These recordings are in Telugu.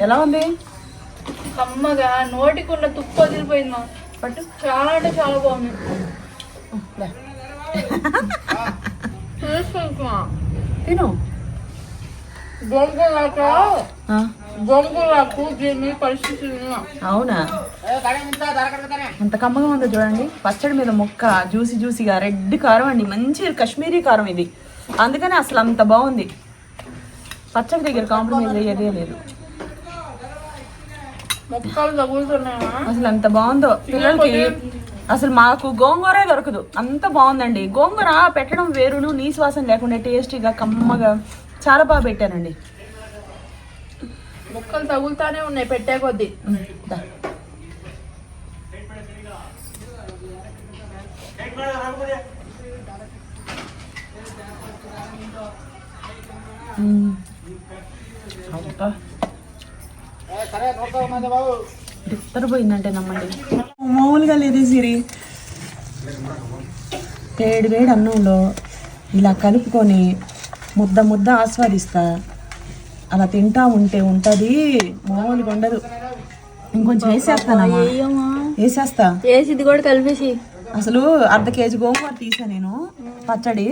ఎలా ఉంది? కమ్మగా నోటికున్న తుప్పు వదిలిపోయిందా బట్ చాలా అంటే చాలా బాగుంది. తిను. గోంగూరకు దీన్ని పరిస్థితి. అవునా, అంత కమ్మగా ఉందో చూడండి. పచ్చడి మీద ముక్క జ్యూసీ జ్యూసీగా రెడ్ కారం అండి, మంచి కాశ్మీరీ కారం ఇది, అందుకని అసలు అంత బాగుంది. పచ్చడి దగ్గర కాంప్రమైజ్ అయ్యేదే లేదు. ముక్కలు తగులుతున్నాయా అసలు ఎంత బాగుందో పిల్లలకి. అసలు మాకు గోంగూర దొరకదు, అంత బాగుందండి. గోంగూర పెట్టడం వేరును, నీసు వాసన లేకుండా టేస్టీగా కమ్మగా చాలా బాగా పెట్టానండి. ముక్కలు తగులుతానే ఉన్నాయి పెట్టే కొద్దీ. పోయిందంటే నమ్మండి, మామూలుగా లేదు సిరి. వేడి వేడి అన్నంలో ఇలా కలుపుకొని ముద్ద ముద్ద ఆస్వాదిస్తా, అలా తింటా ఉంటే ఉంటుంది, మామూలుగా ఉండదు. ఇంకొంచెం వేసేస్తానమ్మా, వేసేస్తా. ఇది కూడా కలిపేసి. అసలు అర్ధ కేజీ గోంగూర తీసా నేను, పచ్చడి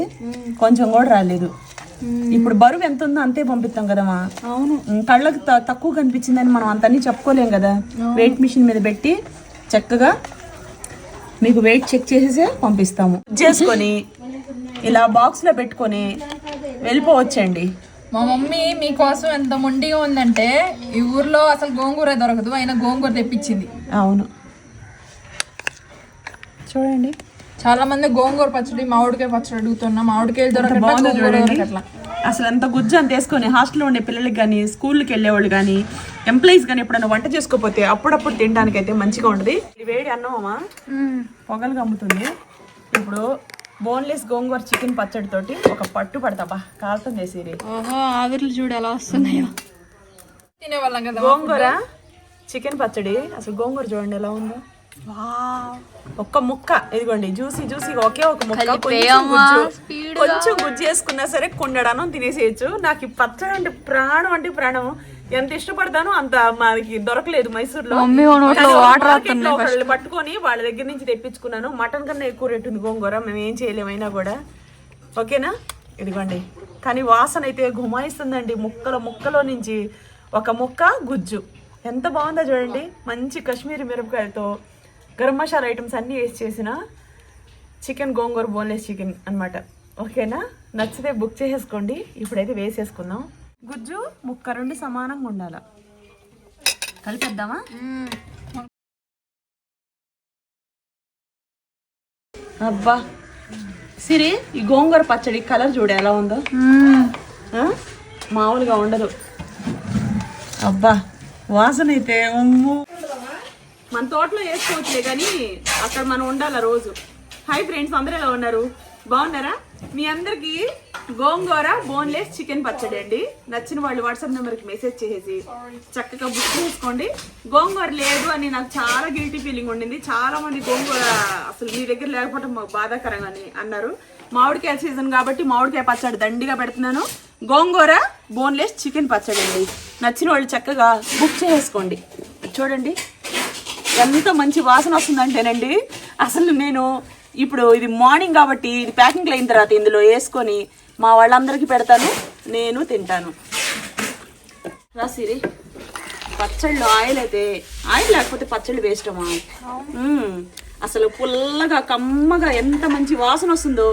కొంచెం కూడా రాలేదు. ఇప్పుడు బరువు ఎంత ఉందో అంతే పంపిస్తాం కదమ్మా. అవును, కళ్ళకి తక్కువ కనిపించిందని మనం అంతన్నీ చెప్పుకోలేం కదా. వెయిట్ మిషన్ మీద పెట్టి చక్కగా మీకు వెయిట్ చెక్ చేసేసే పంపిస్తాము. చేసుకొని ఇలా బాక్స్ లో పెట్టుకొని వెళ్ళిపోవచ్చండి. మా మమ్మీ మీకోసం ఎంత మొండిగా ఉందంటే, ఈ ఊర్లో అసలు గోంగూర దొరకదు, అయినా గోంగూర తెప్పించింది. అవును, చూడండి. చాలా మంది గోంగూర పచ్చడి, మామిడికాయ పచ్చడి అడుగుతున్నా, మామిడికాయలు దొరకట్లా. అసలు ఎంత గుజ్జు అంత వేసుకొని హాస్టల్లో ఉండే పిల్లలకి కానీ, స్కూల్కి వెళ్ళేవాళ్ళు కానీ, ఎంప్లాయీస్ కానీ ఎప్పుడైనా వంట చేసుకోకపోతే అప్పుడప్పుడు తినడానికి అయితే మంచిగా ఉంటుంది. ఇది వేడి అన్నమా పొగలుగా అమ్ముతుంది. ఇప్పుడు బోన్లెస్ గోంగూర చికెన్ పచ్చడి తోటి ఒక పట్టు పడతాబా, కాలుతం చేసేది. ఆవిర్లు చూడు ఎలా వస్తున్నాయో. తినేవాళ్ళం కదా గోంగూర చికెన్ పచ్చడి. అసలు గోంగూర చూడండి ఎలా ఉందో. ఒక్క ముక్క ఇదిగోండి, జ్యూసీ జ్యూసీగా ఒకే ఒక ముక్క, కొంచెం గుజ్జు వేసుకున్నా సరే కొండడానం తినేసేయచ్చు. నాకు ఈ పచ్చడి అంటే ప్రాణం, అంటే ప్రాణం. ఎంత ఇష్టపడతానో అంత మనకి దొరకలేదు మైసూర్లో. పట్టుకొని వాళ్ళ దగ్గర నుంచి తెప్పించుకున్నాను. మటన్ కన్నా ఎక్కువ రేటు ఉంది గోంగూర, మేము ఏం చేయలేమైనా కూడా. ఓకేనా, ఇదిగోండి. కానీ వాసన అయితే గుమాయిస్తుందండి. ముక్కలో నుంచి ఒక ముక్క గుజ్జు ఎంత బాగుందో చూడండి. మంచి కాశ్మీరీ మిరపకాయలతో గరం మసాలా ఐటమ్స్ అన్నీ వేసి చేసిన చికెన్ గోంగూర బోన్లెస్ చికెన్ అనమాట. ఓకేనా, నచ్చితే బుక్ చేసేసుకోండి. ఇప్పుడైతే వేసేసుకుందాం. గుజ్జు ముక్క రెండు సమానంగా ఉండాల. కలిపేద్దామా? అబ్బా సిరి, ఈ గోంగూర పచ్చడి కలర్ చూడు ఎలా ఉందో, మామూలుగా ఉండదు. అబ్బా వాసన అయితే మన తోటలో వేసుకోవచ్చులే, కానీ అక్కడ మనం ఉండాలి రోజు. హాయ్ ఫ్రెండ్స్, అందరూ ఎలా ఉన్నారు? బాగున్నారా? మీ అందరికి గోంగూర బోన్లెస్ చికెన్ పచ్చడి అండి. నచ్చిన వాళ్ళు వాట్సాప్ నెంబర్కి మెసేజ్ చేసేసి చక్కగా బుక్ చేసుకోండి. గోంగూర లేదు అని నాకు చాలా గిల్టీ ఫీలింగ్ ఉండింది. చాలా మంది గోంగూర అసలు మీ దగ్గర లేకపోవడం మాకు బాధాకరంగా అని అన్నారు. మామిడికాయ సీజన్ కాబట్టి మామిడికాయ పచ్చడి దండిగా పెడుతున్నాను. గోంగూర బోన్లెస్ చికెన్ పచ్చడి అండి. నచ్చిన వాళ్ళు చక్కగా బుక్ చేసుకోండి. చూడండి ఎంత మంచి వాసన వస్తుందంటేనండి, అసలు నేను ఇప్పుడు ఇది మార్నింగ్ కాబట్టి ఇది ప్యాకింగ్ అయిన తర్వాత ఇందులో వేసుకొని మా వాళ్ళందరికీ పెడతాను, నేను తింటాను. రాసిరి పచ్చళ్ళు ఆయిల్ అయితే, ఆయిల్ లేకపోతే పచ్చళ్ళు వేస్టమా. అసలు పుల్లగా కమ్మగా ఎంత మంచి వాసన వస్తుందో.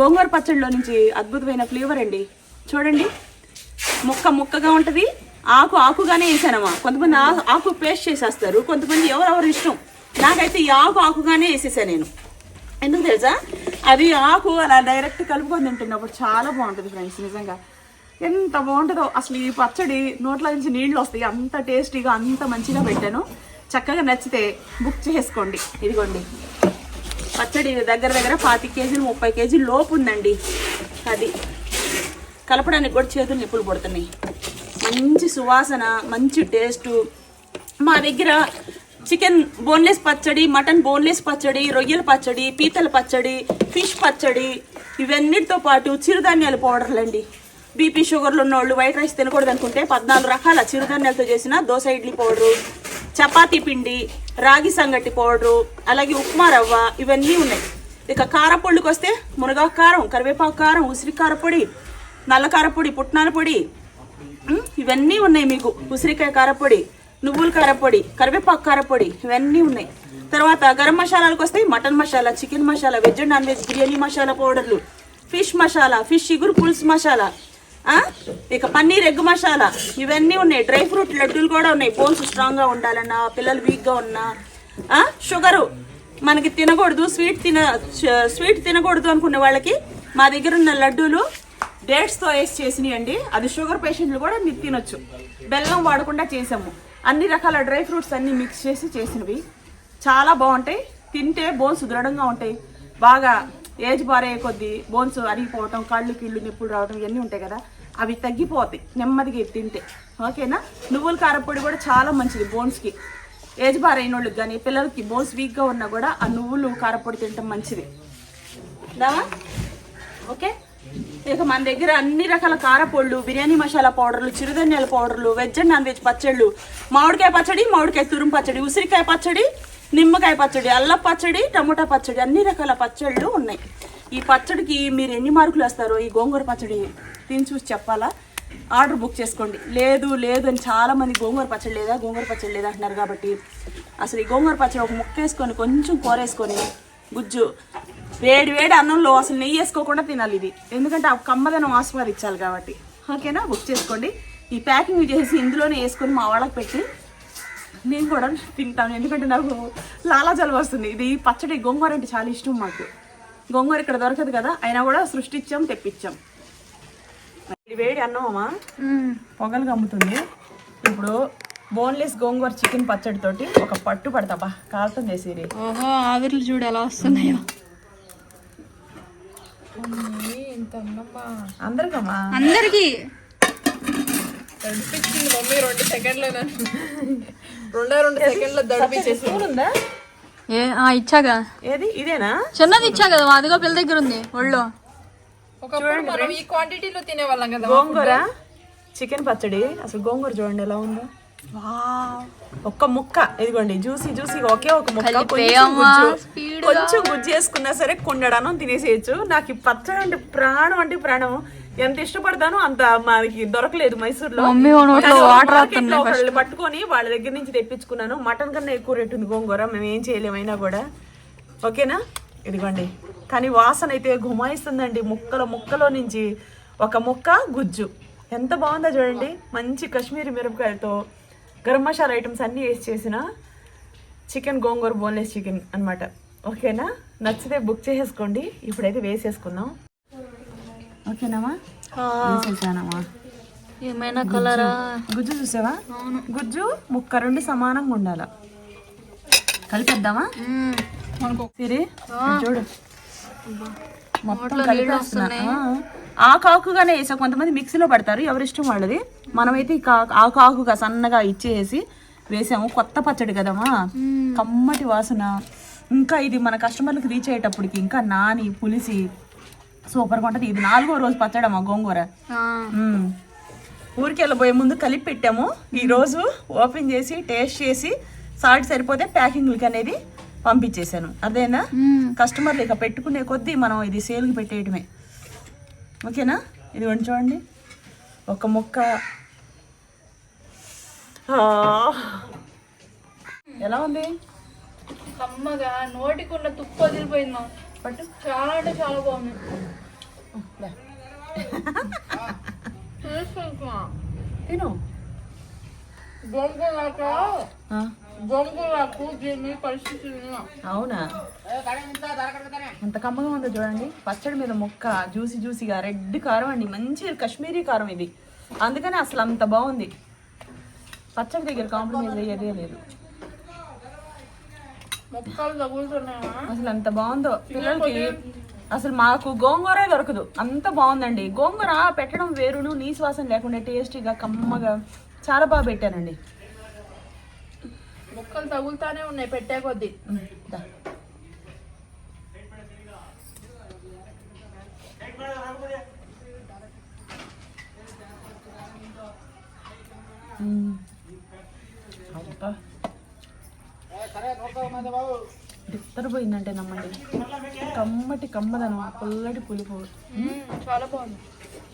గోంగూర పచ్చడిలో నుంచి అద్భుతమైన ఫ్లేవర్ అండి. చూడండి, ముక్కగా ఉంటుంది. ఆకుగానే వేసానమ్మా. కొంతమంది ఆకు పేస్ట్ చేసేస్తారు, కొంతమంది ఎవరెవరు ఇష్టం. నాకైతే ఈ ఆకుగానే వేసేసాను నేను. ఎందుకు తెలుసా, అది ఆకు అలా డైరెక్ట్ కలుపుకొని తింటున్నప్పుడు చాలా బాగుంటుంది ఫ్రెండ్స్. నిజంగా ఎంత బాగుంటుందో అసలు. ఈ పచ్చడి నోట్ల నుంచి నీళ్ళు వస్తాయి, అంత టేస్టీగా అంత మంచిగా పెట్టాను. చక్కగా నచ్చితే బుక్ చేసుకోండి. ఇదిగోండి పచ్చడి దగ్గర 25 కేజీలు 30 కేజీలు లోపు ఉందండి. అది కలపడానికి కూడా చేతులు నిప్పులు పడుతున్నాయి. మంచి సువాసన, మంచి టేస్టు. మా దగ్గర చికెన్ బోన్లెస్ పచ్చడి, మటన్ బోన్లెస్ పచ్చడి, రొయ్యల పచ్చడి, పీతల పచ్చడి, ఫిష్ పచ్చడి, ఇవన్నిటితో పాటు చిరుధాన్యాల పౌడర్లు అండి. బీపీ షుగర్లు ఉన్నోళ్ళు వైట్ రైస్ తినకూడదు అనుకుంటే 14 రకాల చిరుధాన్యాలతో చేసిన దోశ ఇడ్లీ పౌడరు, చపాతీ పిండి, రాగి సంగటి పౌడరు, అలాగే ఉప్మా రవ్వ ఇవన్నీ ఉన్నాయి. ఇక కారపొళ్ళుకి వస్తే మునగాకు కారం, కరివేపాకు కారం, ఉసిరికార పొడి, నల్ల కారపొడి, పుట్నాల పొడి ఇవన్నీ ఉన్నాయి మీకు. ఉసిరికాయ కారపొడి, నువ్వుల కారపొడి, కరివేపాకు కారపొడి ఇవన్నీ ఉన్నాయి. తర్వాత గరం మసాలాలకు వస్తే mutton masala, chicken masala, veg and non veg biryani masala పౌడర్లు, ఫిష్ మసాలా, ఫిష్ ఇగురు పులుసు మసాలా, ఇక పన్నీర్ ఎగ్ మసాలా ఇవన్నీ ఉన్నాయి. డ్రై ఫ్రూట్ లడ్డూలు కూడా ఉన్నాయి. బోన్స్ స్ట్రాంగ్గా ఉండాలన్నా, పిల్లలు వీక్గా ఉన్నా, షుగరు మనకి తినకూడదు, స్వీట్ తినకూడదు అనుకునే వాళ్ళకి మా దగ్గర ఉన్న లడ్డూలు డేట్స్తో వేసి చేసినాయండి. అది షుగర్ పేషెంట్లు కూడా మీరు తినొచ్చు. బెల్లం వాడకుండా చేసాము. అన్ని రకాల డ్రై ఫ్రూట్స్ అన్నీ మిక్స్ చేసి చేసినవి చాలా బాగుంటాయి. తింటే బోన్స్ దృఢంగా ఉంటాయి. బాగా ఏజ్ బారే కొద్దీ బోన్స్ అరిగిపోవటం, కాళ్ళు కీళ్ళు నొప్పులు రావడం ఇవన్నీ ఉంటాయి కదా, అవి తగ్గిపోతాయి నెమ్మదిగా తింటే. ఓకేనా. నువ్వుల కారపొడి కూడా చాలా మంచిది బోన్స్కి. ఏజ్ బార్ అయిన వాళ్ళకి కానీ పిల్లలకి బోన్స్ వీక్గా ఉన్నా కూడా ఆ నువ్వులు కారపొడి తినటం మంచిది. దావా ఓకే. ఇక మన దగ్గర అన్ని రకాల కారపొళ్ళు, బిర్యానీ మసాలా పౌడర్లు, చిరుధాన్యాల పౌడర్లు, వెజ్ అండ్ నాన్ వెజ్ పచ్చళ్ళు, మామిడికాయ పచ్చడి, మామిడికాయ తురుము పచ్చడి, ఉసిరికాయ పచ్చడి, నిమ్మకాయ పచ్చడి, అల్లం పచ్చడి, టమోటా పచ్చడి అన్ని రకాల పచ్చళ్ళు ఉన్నాయి. ఈ పచ్చడికి మీరు ఎన్ని మార్కులు వేస్తారో ఈ గోంగూర పచ్చడి తిని చూసి చెప్పాలా. ఆర్డర్ బుక్ చేసుకోండి. లేదు అని చాలామంది గోంగూర పచ్చడి లేదా అంటున్నారు. కాబట్టి అసలు ఈ గోంగూర పచ్చడి ఒక ముక్క వేసుకొని కొంచెం కూర వేసుకొని గుజ్జు వేడి అన్నంలో అసలు నెయ్యి వేసుకోకుండా తినాలి ఇది. ఎందుకంటే ఆ కమ్మదనం ఆస్వాదించాలి కాబట్టి. ఓకేనా. బుక్ చేసుకోండి. ఈ ప్యాకింగ్ చేసి ఇందులోనే వేసుకొని మా వాళ్ళకి పెట్టి నేను కూడా తింటాను. ఎందుకంటే నాకు లాలాజలం వస్తుంది. ఇది పచ్చడి గోంగూర అంటే చాలా ఇష్టం మాకు. గోంగూర ఇక్కడ దొరకదు కదా, అయినా కూడా సృష్టించాం, తెప్పించాం. వేడి అన్నమా పొగలుగా అమ్ముతుంది. ఇప్పుడు బోన్లెస్ గోంగూర చికెన్ పచ్చడి తోటి ఒక పట్టు పడతాబా కాలుతం చేసేది. ఓహో ఆవిర్లు చూడు ఎలా వస్తున్నాయో. అందరికి దడిపించింది మమ్మీ 2 సెకండ్లో. 2 సెకండ్లో దడిపించేసి ఇచ్చాగా. ఏది ఇదేనా? చిన్నది ఇచ్చా కదా, అదిగో పిల్ల దగ్గర ఉంది ఒళ్ళో. ఒకప్పుడు మనం ఈ క్వాంటిటీలో తినేవాళ్ళం కదా గోంగూర చికెన్ పచ్చడి. అసలు గోంగూర చూడండి ఎలా ఉందో. ఒక్క ముక్క ఇదిగోండి, జ్యూసీ ఒకే ఒక ముక్క. కొంచెం గుజ్జు వేసుకున్నా సరే కొండడానం తినేసేయచ్చు. నాకు ఈ పచ్చడి అంటే ప్రాణం. ఎంత ఇష్టపడతానో అంత మనకి దొరకలేదు మైసూర్లో. పట్టుకొని వాళ్ళ దగ్గర నుంచి తెప్పించుకున్నాను. మటన్ కన్నా ఎక్కువ రేటు ఉంది గోంగూర. మేము ఏం చేయలేమైనా కూడా. ఓకేనా. ఇదిగోండి. కానీ వాసన అయితే గుమాయిస్తుందండి. ముక్కలో నుంచి ఒక ముక్క గుజ్జు ఎంత బాగుందో చూడండి. మంచి కాశ్మీరీ మిరపకాయలతో గరం మసాలా ఐటమ్స్ అన్నీ వేసి చేసిన చికెన్ గోంగూర బోన్లెస్ చికెన్ అనమాట. ఓకేనా. నచ్చితే బుక్ చేసేసుకోండి. ఇప్పుడైతే వేసేసుకుందాం. ఓకేనామా. వేసేసానమ్మా. ఏమైనా కలరా గుజ్జు చూసావా? గుజ్జు ముక్క 2 సమానంగా ఉండాల. కలిపేద్దామా సిరి? చూడు మొత్తం కలిపేస్తున్నా. ఆకుగానే వేసా. కొంతమంది మిక్సీలో పడతారు, ఎవరిష్టం వాళ్ళది. మనమైతే ఆకుగా సన్నగా ఇచ్చేసి వేసాము. కొత్త పచ్చడి కదమ్మా, కమ్మటి వాసన. ఇంకా ఇది మన కస్టమర్లకు రీచ్ అయ్యేటప్పటికి ఇంకా నాని పులిసి సూపర్గా ఉంటుంది. ఇది 4వ రోజు పచ్చడమ్మా గోంగూర. ఊరికి వెళ్ళబోయే ముందు కలిపి పెట్టాము. ఈరోజు ఓపెన్ చేసి టేస్ట్ చేసి సాల్ట్ సరిపోతే ప్యాకింగ్లకి అనేది పంపించేశాను. అదేనా. కస్టమర్లు ఇక పెట్టుకునే కొద్దీ మనం ఇది సేల్కి పెట్టేయటమే. ఓకేనా. ఇది చూడండి ఒక ముక్క ఎలా ఉంది. కమ్మగా నోటికున్న తుప్పు వదిలిపోయిందా. బట్ చాలా అంటే చాలా బాగుంది. తిను. గోంగూరకు దీన్ని పరిస్థితి. అవునా. అంత కమ్మగా ఉందో చూడండి. పచ్చడి మీద ముక్క జ్యూసీగా రెడ్ కారం అండి. మంచి కాశ్మీరీ కారం ఇది. అందుకని అసలు అంత బాగుంది. పచ్చడి దగ్గర కాంప్రమైజ్ అయ్యేదే లేదు. ముక్కలు తగులుతున్నాయా అసలు అంత బాగుందో. పిల్లలకి అసలు మాకు గోంగూరే దొరకదు. అంత బాగుందండి. గోంగూర పెట్టడం వేరును, నీసు వాసన లేకుండా టేస్టీగా కమ్మగా చాలా బాగా పెట్టానండి. ముక్కలు తగులుతానే ఉన్నాయి పెట్టే కొద్దీ. పోయిందంటే నమ్మండి, కమ్మటి కమ్మదనం, పుల్లటి పులుపు. చాలా బాగుంది.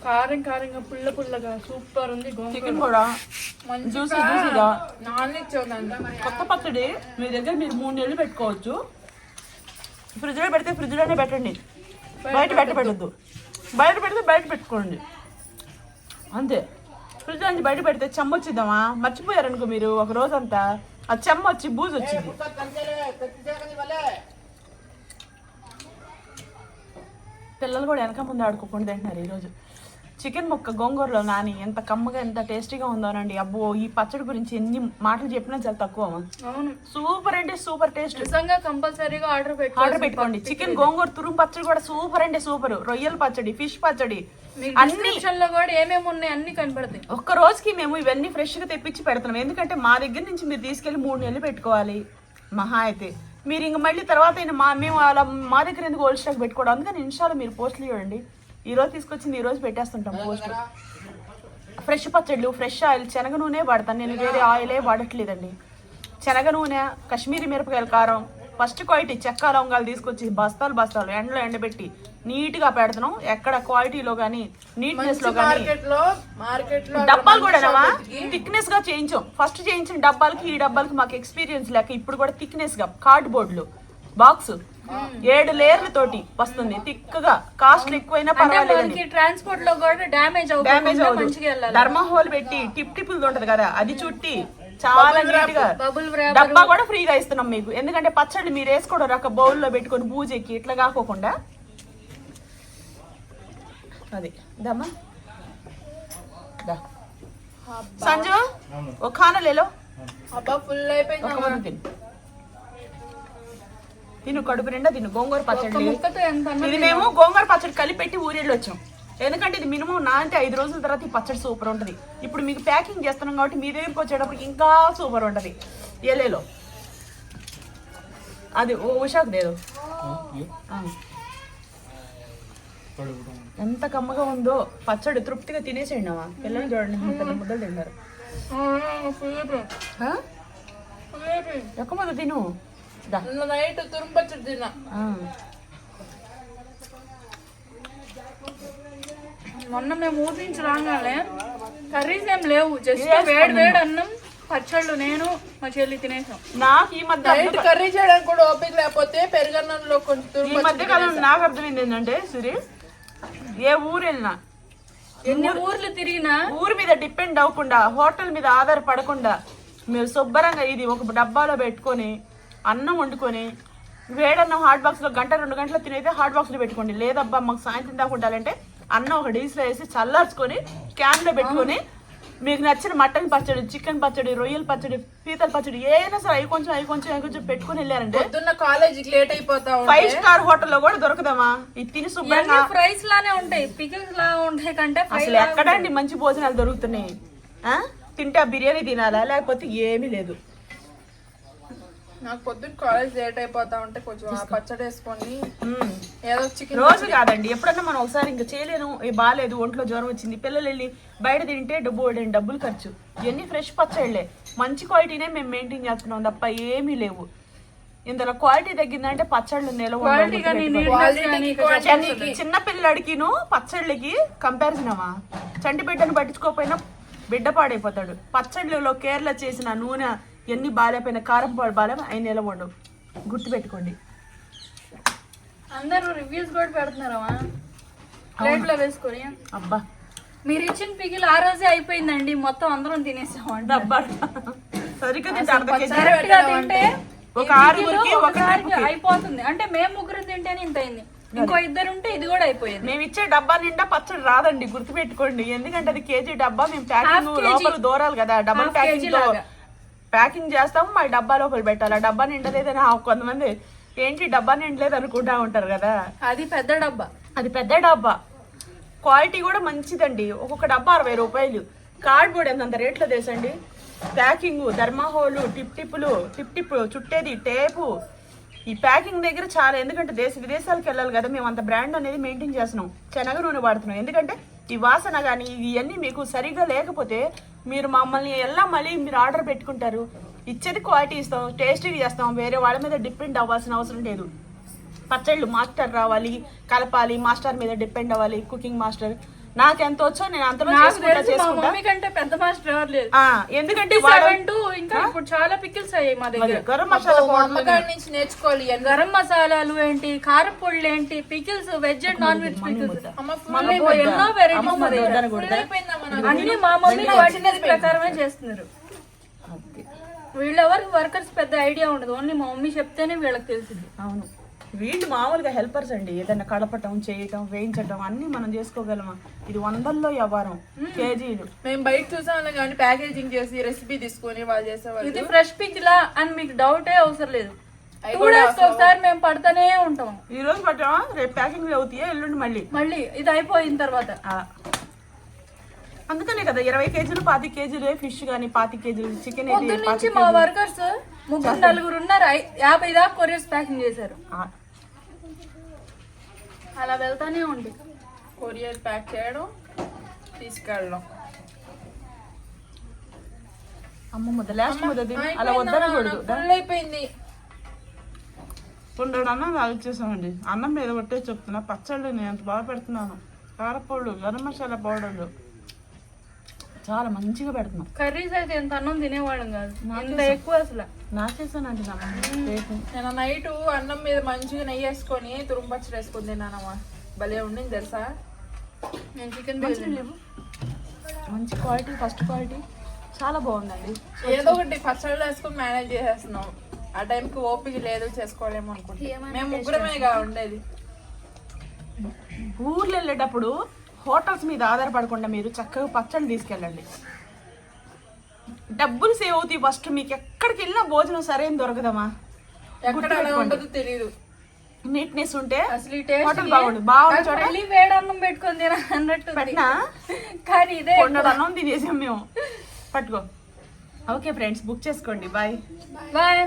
కారం కారంగా పుల్ల పుల్లగా సూపర్ ఉంది. చికెన్ కూడా జ్యూసీ జ్యూసీగా. నాన్ ఇచ్చేదండి. కొత్త పచ్చడి మీ దగ్గర మీరు 3 నెలలు పెట్టుకోవచ్చు. ఫ్రిడ్జ్లో పెడితే ఫ్రిడ్జ్లోనే పెట్టండి, బయట పెట్టద్దు. బయట పెడితే బయట పెట్టుకోండి అంతే. ఫ్రిడ్జ్ నుంచి బయట పెడితే చెమ్మ వచ్చిద్దామా, మర్చిపోయారనుకో మీరు ఒక రోజంతా, ఆ చెమ్మ వచ్చి బూజు వచ్చింది. పిల్లలు కూడా వెనక ముందు ఆడుకోకుండా తింటున్నారు ఈరోజు. చికెన్ ముక్క గోంగూరలో నాని ఎంత కమ్మగా ఎంత టేస్టీగా ఉందోనండి. అబ్బో, ఈ పచ్చడి గురించి ఎన్ని మాటలు చెప్పినా చాలా తక్కువ. సూపర్ అంటే సూపర్ టేస్ట్. కంపల్సరీగా ఆర్డర్ పెట్టుకోండి. చికెన్ గోంగూర తురుము పచ్చడి కూడా సూపర్ అంటే సూపర్. రొయ్యల పచ్చడి, ఫిష్ పచ్చడి, అన్ని కూడా ఏమేమి ఉన్నాయి అన్ని కనపడతాయి. ఒక్క రోజుకి మేము ఇవన్నీ ఫ్రెష్ గా తెప్పించి పెడుతున్నాం. ఎందుకంటే మా దగ్గర నుంచి మీరు తీసుకెళ్లి 3 నెలలు పెట్టుకోవాలి మహా అయితే. మీరు ఇంక మళ్ళీ తర్వాత మేము అలా మా దగ్గర ఎందుకు ఓల్డ్ స్టాక్ పెట్టుకోవడం. అందుకని ఇన్స్టాలో మీరు పోస్టులు చూడండి. ఈ రోజు తీసుకొచ్చింది ఈ రోజు పెట్టేస్తుంటాం పోస్ట్. ఫ్రెష్ పచ్చళ్ళు, ఫ్రెష్ ఆయిల్, శనగ నూనె వాడతాను నేను, వేరే ఆయిలే వాడట్లేదండి. శనగ నూనె, కాశ్మీరీ మిరపకాయల కారం, ఫస్ట్ క్వాలిటీ చెక్క లవంగాలు తీసుకొచ్చి బస్తాలు ఎండలో ఎండబెట్టి నీట్గా పెడుతున్నాం. ఎక్కడ క్వాలిటీలో కానీ నీట్నెస్ లో కానీ. డబ్బాలు కూడా థిక్నెస్ గా చేయించాం. ఫస్ట్ చేయించిన డబ్బాలకి ఈ డబ్బాలకి మాకు ఎక్స్పీరియన్స్ లేక ఇప్పుడు కూడా థిక్నెస్ గా కార్డ్ బోర్డులు బాక్స్ 7 లేయర్ల తోటి వస్తుంది. థిక్గా కాస్ట్ ఎక్కువైనా పర్వాలేదు. ట్రాన్స్పోర్ట్ లో కూడా డ్యామేజ్ అవుతుంది. ధర్మహోల్ పెట్టి టిప్పులు ఉంటది కదా, అది చుట్టి చాలా నీట్ గా డబ్బా కూడా ఫ్రీగా ఇస్తున్నాం మీకు. ఎందుకంటే పచ్చడి మీరు వేసుకోవడం ఒక బౌల్లో పెట్టుకొని బూజెక్కి ఇట్లా కాకోకుండా. అది దమ్మా సంజు ఒక ఖానా లేలో. అబ్బా ఫుల్ అయిపోయింది. తిను కడుపు నిండా తిను. గోంగూర పచ్చడి ఇది మేము గోంగూర పచ్చడి కలిపి పెట్టి ఊరేళ్ళు వచ్చాం. ఎందుకంటే ఇది మినిమం నా అంటే 5 రోజుల తర్వాత ఈ పచ్చడి సూపర్ ఉంటుంది. ఇప్పుడు మీకు ప్యాకింగ్ చేస్తున్నాం కాబట్టి మీ దగ్గరికి వచ్చేటప్పటికి ఇంకా సూపర్ ఉంటుంది. ఎలేలో అది ఉషాకు లేదు. ఎంత కమ్మగా ఉందో పచ్చడి, తృప్తిగా తినేసేయండి అమ్మా. పిల్లలు చూడండి ముద్దలు తింటారు. ఒక్క ముద్ద తిను. నైట్ తురుము పచ్చడి తిన్నా. మొన్న మేము ఊరి నుంచి రాగానే కర్రీస్ ఏం లేవు, జస్ట్ వేడి అన్నం పచ్చళ్ళు నేను మా చెల్లి తినేసాం. నాకు ఈ మధ్య కర్రీ చేయడానికి కూడా ఓపిక లేకపోతే పెరుగన్నంలో కొంచెం ఈ మధ్య కాలం నాకు అర్థమైంది ఏంటంటే, సిరి ఏ ఊరు వెళ్ళినా, ఎన్ని ఊర్లు తిరిగినా ఊరి మీద డిపెండ్ అవ్వకుండా, హోటల్ మీద ఆధారపడకుండా మీరు శుభ్రంగా ఇది ఒక డబ్బాలో పెట్టుకొని అన్నం వండుకొని వేడన్నం హాట్ బాక్స్ లో 1-2 గంటలు తినైతే హాట్ బాక్స్ లో పెట్టుకోండి. లేదబ్బా మాకు సాయంత్రం దాకా ఉండాలంటే అన్నం ఒక డీస్లో వేసి చల్లార్చుకొని క్యాన్ లో పెట్టుకొని మీకు నచ్చిన మటన్ పచ్చడి, చికెన్ పచ్చడి, రొయ్యల పచ్చడి, పీతల పచ్చడి ఏదైనా సరే అవి కొంచెం పెట్టుకుని వెళ్ళారంటే కాలేజీకి లేట్ అయిపోతా. 5 స్టార్ హోటల్లో కూడా దొరకదమ్మా. ఇది తిని శుభ్రంగా ఫ్రైస్ లానే ఉంటాయి, పికిల్స్ లా ఉంటాయి కంటే అసలు ఎక్కడండి మంచి భోజనాలు దొరుకుతున్నాయి. తింటే ఆ బిర్యానీ తినాలా లేకపోతే ఏమీ లేదు. నాకు పొద్దున్న కాలేజ్ లేట్ అయిపోతా ఉంటే కొంచెం ఆ పచ్చడి వేసుకొని ఏదో చికెన్. రోజు కాదండి, ఎప్పుడన్నా మనం ఒకసారి ఇంకా చేయలేను, బాగాలేదు, ఒంట్లో జ్వరం వచ్చింది, పిల్లలు వెళ్ళి బయట తింటే డబ్బులు ఖర్చు. ఇవన్నీ ఫ్రెష్ పచ్చళ్ళే, మంచి క్వాలిటీనే మేము మెయింటైన్ చేస్తున్నాం తప్ప ఏమీ లేవు. ఇందులో క్వాలిటీ తగ్గిందంటే పచ్చళ్ళు నిలవ. చిన్న పిల్లడికిను పచ్చళ్ళకి కంపారిజన్ అమ్మా. చంటి బిడ్డను పట్టించుకోకపోయినా బిడ్డ పాడైపోతాడు. పచ్చళ్ళలో కేరళ చేసిన నూనె ఎన్ని బాలేపోయిన కారం పాడు బాలే అవి నిలవండు. గుర్తుపెట్టుకోండి. అందరూ రివ్యూస్ కూడా పెడుతున్నారమ్మా ప్లేట్ లో వేసుకొని. అబ్బా మీరు ఇచ్చిన పికిల్ ఆ రోజే అయిపోయిందండి, మొత్తం అందరం తినేసామండి. అబ్బా సరిగ్గా తింటే ఒక 6 అయిపోతుంది. అంటే మేము 3 తింటేనే ఇంత అయింది, ఇంకో 2 ఉంటే ఇది కూడా అయిపోయింది. మేము ఇచ్చే డబ్బా నిండా పచ్చడి రాదండి, గుర్తుపెట్టుకోండి. ఎందుకంటే అది కేజీ డబ్బా, మేము ప్యాకింగ్ లోపల దూరాలి కదా, డబుల్ ప్యాకింగ్ చేస్తాము, మా డబ్బా లోపల పెట్టాలి. ఆ డబ్బా నిండలేదని కొంతమంది ఏంటి డబ్బా నిండలేదు అనుకుంటా ఉంటారు కదా. అది పెద్ద డబ్బా, అది పెద్ద డబ్బా. క్వాలిటీ కూడా మంచిదండి. ఒక్కొక్క డబ్బా 60 రూపాయలు. కార్డ్బోర్డ్ ఎంత రేట్లో తెలుసండి. ప్యాకింగ్, ధర్మాహోలు, టిప్ చుట్టేది టేపు. ఈ ప్యాకింగ్ దగ్గర చాలా, ఎందుకంటే విదేశాలకు వెళ్ళాలి కదా, మేము అంత బ్రాండ్ అనేది మెయింటైన్ చేస్తున్నాం. శనగ నూనె వాడుతున్నాం. ఎందుకంటే ఈ వాసన కానీ ఇవన్నీ మీకు సరిగ్గా లేకపోతే మీరు మమ్మల్ని ఎలా మళ్ళీ మీరు ఆర్డర్ పెట్టుకుంటారు. ఇచ్చేది క్వాలిటీ ఇస్తాం, టేస్టీగా చేస్తాం, వేరే వాళ్ళ మీద డిపెండ్ అవ్వాల్సిన అవసరం లేదు. పచ్చళ్ళు మాస్టర్ రావాలి, కలపాలి, మాస్టర్ మీద డిపెండ్ అవ్వాలి. కుకింగ్ మాస్టర్ నాకు ఎంత వచ్చో నేను అంతలో చేసుకుంటా. మమ్మీ కంటే పెద్ద మాస్టర్ ఎవరు లేదు. ఎందుకంటే ఇంకా ఇప్పుడు చాలా పికిల్స్ అయ్యాయి మా దగ్గర. గరం మసాలా అమ్మగారి నుంచి నేర్చుకోవాలి. గరం మసాలాలు ఏంటి, కారం పొడులు ఏంటి, pickles, veg and non veg pickles, ఎన్నో వెరైటీస్ మా దగ్గర. అన్ని మా మమ్మీ వాటినది ప్రకారమే చేస్తున్నారు. వీళ్ళెవరికి వర్కర్స్ పెద్ద ఐడియా ఉండదు, ఓన్లీ మా మమ్మీ చెప్తేనే వీళ్ళకి తెలిసింది. అవును, వీళ్ళు మామూలుగా హెల్పర్స్ అండి. ఏదైనా కడపటం, చేయటం, వేయించటం అన్ని మనం చేసుకోగలమా? ఇది 100ల్లో వ్యవహారం, కేజీలు. మేము బయట చూసాము కానీ ప్యాకేజింగ్ చేసి రెసిపీ తీసుకొని వాళ్ళు చేసేవాళ్ళు. ఇది ఫ్రెష్ పికిలా అని మీకు డౌటే అవసరం లేదు. 2 days ఒకసారి మేము పడతానే ఉంటాం. ఈ రోజు పట్టామా, రేపు ప్యాకింగ్ అవుతాయా, ఎల్లుండి మళ్ళీ ఇది అయిపోయిన తర్వాత. అందుకనే కదా 20 కేజీలు 25 కేజీలు ఫిష్ గానీ 25 కేజీలు చికెన్. పొద్దున్న నుంచి మా వర్కర్స్ 3-4 ఉన్నారు, 50 దాకా కొరియర్స్ ప్యాకింగ్ చేశారు. అలా వెళ్తానే ఉంది. కొరియర్ ప్యాక్ చేయడం, తీసుకెళ్ళడం. అమ్మ ముద్ద లాస్ట్ ముద్ద అలా వద్దనకూడదు. అయిపోయింది. పొందడు అన్నం ఆలోచిస్తామండి. అన్నం మీద పట్టే చెప్తున్నా. పచ్చళ్ళు నేను ఎంత బాగా పెడుతున్నాను. కారపౌడర్, గరం మసాలా పౌడర్లు చాలా మంచిగా పెడుతున్నాం. కర్రీస్ అయితే ఎంత అన్నం తినేవాళ్ళం కాదు, ఇంత ఎక్కువ అసలు. నాకేసానండి నేను నైట్ అన్నం మీద మంచిగా నెయ్యి వేసుకొని తురుము పచ్చడి వేసుకొని తిన్నానమ్మా. భలే ఉండింది తెలుసా. నేను చికెన్ మంచి క్వాలిటీ, ఫస్ట్ క్వాలిటీ చాలా బాగుందండి. ఏదో ఒకటి పచ్చళ్ళు వేసుకొని మేనేజ్ చేసేస్తున్నాం. ఆ టైంకి ఓపిక లేదు, చేసుకోలేము అనుకుంటున్నాం. మేము ముగ్గురమేగా ఉండేది. ఊర్లో వెళ్ళేటప్పుడు హోటల్స్ మీద ఆధారపడకుండా మీరు చక్కగా పచ్చళ్ళు తీసుకెళ్ళండి. డబ్బులు సేవ్ అవుతాయి. ఫస్ట్ మీకు ఎక్కడికి వెళ్ళినా భోజనం సరైన దొరకదమ్మా. ఎక్కడ అలా ఉండదు తెలియదు. నీట్నెస్ ఉంటే అసలు హోటల్ బాగుంది. వేడి అన్నం పెట్టుకొని తిన అన్నట్టు పెట్టినా కానీ ఇదే అన్నం తినేసాం మేము. పట్టుకో. ఓకే ఫ్రెండ్స్, బుక్ చేసుకోండి. బాయ్.